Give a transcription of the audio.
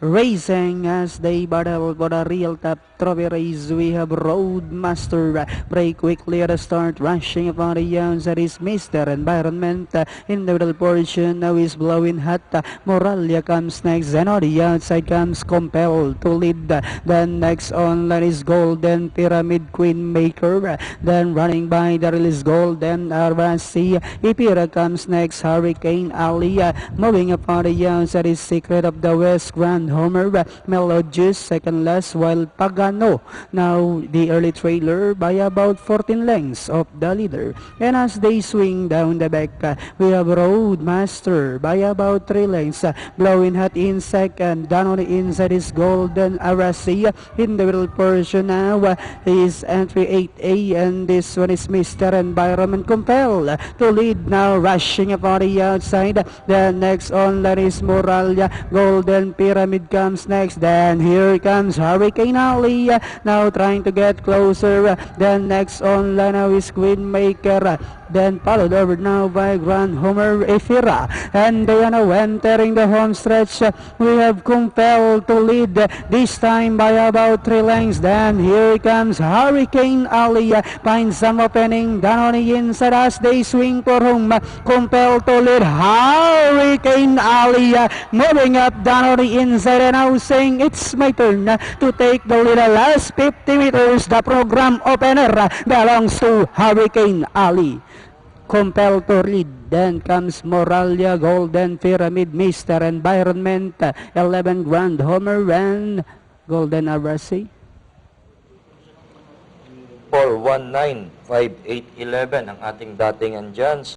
Racing as they battle for the real top trophy race. We have Roadmaster break quickly at the start, rushing upon the outside is Mr. Environment in the middle portion. Now is blowing hot. Moralia comes next, and on the outside comes Compelled to lead. Then next on line is Golden Pyramid Queen Maker. Then running by the release Golden Arvasi. Ipira comes next, Hurricane Ali. Moving upon the outside is Secret of the West, Grand Homer, Melodious second last, while Pagano now the early trailer by about 14 lengths of the leader. And as they swing down the back, we have Roadmaster by about 3 lengths, blowing hot in second. Down on the inside is Golden Arasi. In the middle portion now is entry 8A, and this one is Mr. Environment Compelled to lead now, rushing upon the outside. The next on line is Moralia. Golden Pyramid comes next. Then here comes Hurricane Ali, now trying to get closer. Then next on line now is Queen Maker. Then followed over now by Grand Homer Efira. And they are now entering the home stretch. We have Compelled to lead this time by about 3 lengths. Then here comes Hurricane Ali. Finds some opening down on the inside as they swing for home. Compelled to lead. Hurricane Ali moving up down on the inside and now saying it's my turn to take the lead. Last 50 meters, the program opener belongs to Hurricane Ali. Compelled to lead. Then comes Moralia, Golden Pyramid, Mr. Environment, 11 Grand Homer, and Golden Arasi. 419-5811 ang ating dating andyan.